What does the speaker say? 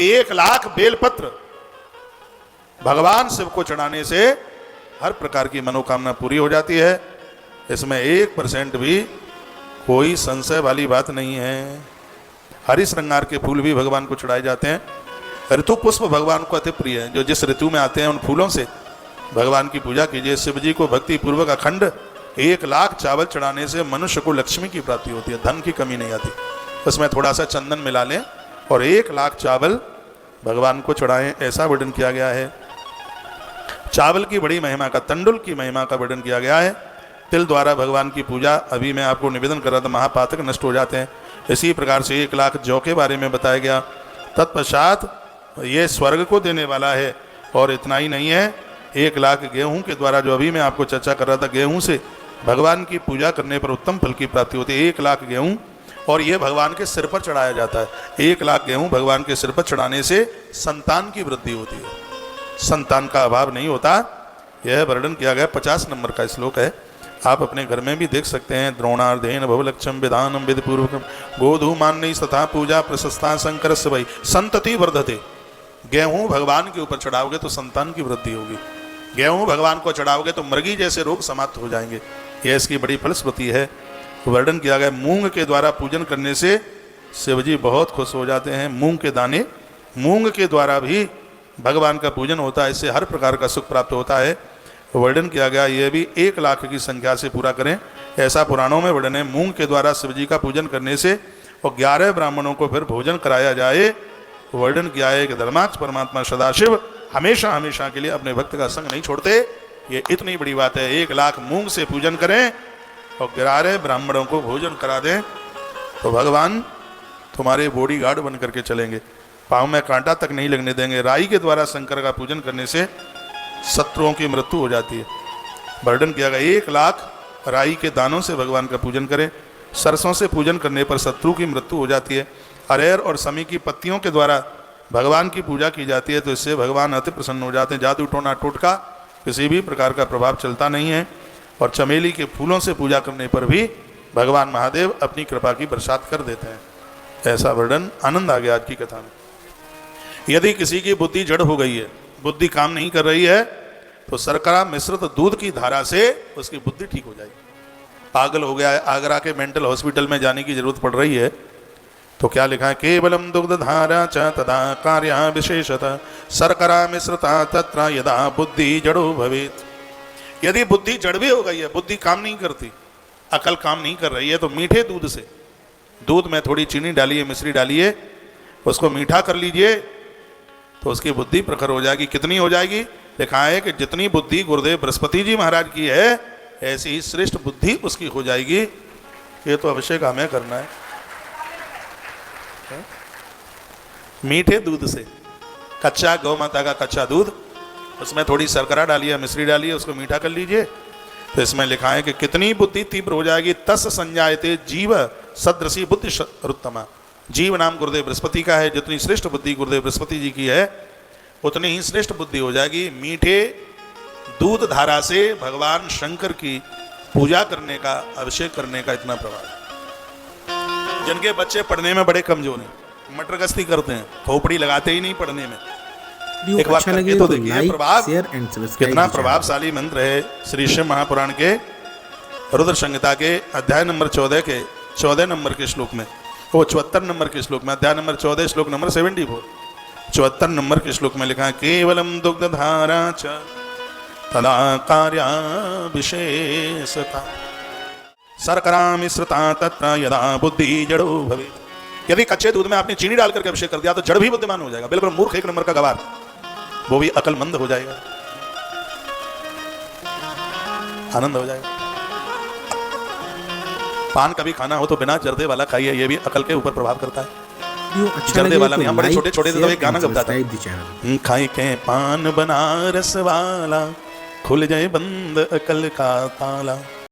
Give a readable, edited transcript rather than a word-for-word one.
1,00,000 बेलपत्र भगवान शिव को चढ़ाने से हर प्रकार की मनोकामना पूरी हो जाती है। इसमें 1% भी कोई संशय वाली बात नहीं है। हरि श्रृंगार के फूल भी भगवान को चढ़ाए जाते हैं। ऋतु पुष्प भगवान को अति प्रिय है। जो जिस ऋतु में आते हैं उन फूलों से भगवान की पूजा कीजिए। शिव जी को भक्ति पूर्वक अखंड 1,00,000 चावल चढ़ाने से मनुष्य को लक्ष्मी की प्राप्ति होती है, धन की कमी नहीं आती। उसमें थोड़ा सा चंदन मिला लें और 1,00,000 चावल भगवान को चढ़ाएं, ऐसा वर्णन किया गया है। चावल की बड़ी महिमा का, तंडुल की महिमा का वर्णन किया गया है। तिल द्वारा भगवान की पूजा, अभी मैं आपको निवेदन कर रहा था, महापातक नष्ट हो जाते हैं। इसी प्रकार से 1,00,000 जौ के बारे में बताया गया। तत्पश्चात ये स्वर्ग को देने वाला है। और इतना ही नहीं है, 1,00,000 गेहूं के द्वारा, जो अभी मैं आपको चर्चा कर रहा था, गेहूं से भगवान की पूजा करने पर उत्तम फल की प्राप्ति होती है। 1,00,000 गेहूं, और ये भगवान के सिर पर चढ़ाया जाता है। 1,00,000 गेहूं भगवान के सिर पर चढ़ाने से संतान की वृद्धि होती है, संतान का अभाव नहीं होता। यह वर्णन किया गया। 50 नंबर का श्लोक है, आप अपने घर में भी देख सकते हैं। द्रोणार्धेन भवलक्षम विधानम विधिपूर्वकम गोधूमान्य तथा पूजा प्रशस्ता शंकर से वही संतति वर्धते। गेहूं भगवान के ऊपर चढ़ाओगे तो संतान की वृद्धि होगी। गेहूं भगवान को चढ़ाओगे तो मृगी जैसे रोग समाप्त हो जाएंगे। यह इसकी बड़ी फलश्रुति है। वर्णन किया गया, मूंग के द्वारा पूजन करने से शिवजी बहुत खुश हो जाते हैं। मूंग के दाने, मूंग के द्वारा भी भगवान का पूजन होता है, इससे हर प्रकार का सुख प्राप्त होता है। वर्णन किया गया, यह भी 1,00,000 की संख्या से पूरा करें, ऐसा पुराणों में वर्णन है। मूंग के द्वारा शिवजी का पूजन करने से और 11 ब्राह्मणों को फिर भोजन कराया जाए। वर्णन किया है कि धर्माक्ष परमात्मा सदाशिव हमेशा हमेशा के लिए अपने भक्त का संग नहीं छोड़ते। ये इतनी बड़ी बात है। 1,00,000 मूंग से पूजन करें और 11 ब्राह्मणों को भोजन करा दें तो भगवान तुम्हारे बॉडी गार्ड बन करके चलेंगे, पाँव में कांटा तक नहीं लगने देंगे। राई के द्वारा शंकर का पूजन करने से शत्रुओं की मृत्यु हो जाती है। वर्णन किया गया, 1,00,000 राई के दानों से भगवान का पूजन करें। सरसों से पूजन करने पर शत्रु की मृत्यु हो जाती है। अरेर और समी की पत्तियों के द्वारा भगवान की पूजा की जाती है तो इससे भगवान अति प्रसन्न हो जाते हैं। जादू टोना टोटका किसी भी प्रकार का प्रभाव चलता नहीं है। और चमेली के फूलों से पूजा करने पर भी भगवान महादेव अपनी कृपा की बरसात कर देते हैं। ऐसा वर्णन। आनंद आ गया आज की कथा में। यदि किसी की बुद्धि जड़ हो गई है, बुद्धि काम नहीं कर रही है, तो शर्करा मिश्रित दूध की धारा से उसकी बुद्धि ठीक हो जाएगी। पागल हो गया है, आगरा के मेंटल हॉस्पिटल में जाने की जरूरत पड़ रही है, तो क्या लिखा है, केवलम दुग्ध धारा च तदा कार्य विशेषतः शर्करा मिश्रिता तत्र यदा बुद्धि जड़ो भवेत। यदि बुद्धि जड़ भी हो गई है, बुद्धि काम नहीं करती, अकल काम नहीं कर रही है, तो मीठे दूध से, दूध में थोड़ी चीनी डालिए, मिश्री डालिए, उसको मीठा कर लीजिए तो उसकी बुद्धि प्रखर हो जाएगी। कितनी हो जाएगी? लिखा है कि जितनी बुद्धि गुरुदेव बृहस्पति जी महाराज की है, ऐसी ही श्रेष्ठ बुद्धि उसकी हो जाएगी। ये तो अभिषेक हमें करना है। मीठे दूध से, कच्चा गौ माता का कच्चा दूध, उसमें थोड़ी शर्करा डालिए, मिश्री डालिए, उसको मीठा कर लीजिए, तो इसमें लिखा है कि कितनी बुद्धि तीव्र हो जाएगी। तस् संजायते जीव सदृशी बुद्धि रुत्तमा। जीव नाम गुरुदेव बृहस्पति का है। जितनी श्रेष्ठ बुद्धि गुरुदेव बृहस्पति जी की है, उतनी ही श्रेष्ठ बुद्धि हो जाएगी। मीठे दूध धारा से भगवान शंकर की पूजा करने का, अभिषेक करने का इतना प्रभाव। जिनके बच्चे पढ़ने में बड़े कमजोर हैं, मटर गश्ती करते हैं, खोपड़ी लगाते ही नहीं पढ़ने में, एक बार करके तो देखिए प्रभाव, कितना प्रभावशाली मंत्र है। श्री शिव महापुराण के रुद्र संहिता के अध्याय नंबर 14 के 14 नंबर के श्लोक में, वो 74 नंबर के श्लोक में, अध्याय नंबर 14 श्लोक नंबर 74, 74 नंबर के श्लोक में लिखा है, केवलम दुग्ध धारा च तदा कार्या विशेषता शर्करा मिश्रिता तत्र यदा बुद्धि जड़ो भवेत्। यदि कच्चे दूध में आपने चीनी डाल करके अभिषेक कर दिया तो जड़ भी बुद्धिमान हो जाएगा। बिल्कुल मूर्ख एक नंबर का गवार, वो भी अकलमंद हो जाएगा, आनंद हो जाएगा। पान कभी खाना हो तो बिना जर्दे वाला खाइए, ये भी अकल के ऊपर प्रभाव करता है। जर्दे वाला नहीं, हम बड़े छोटे छोटे थे तो एक गाना गबता था, खाए के पान बनारस वाला खुल जाए बंद अकल का ताला।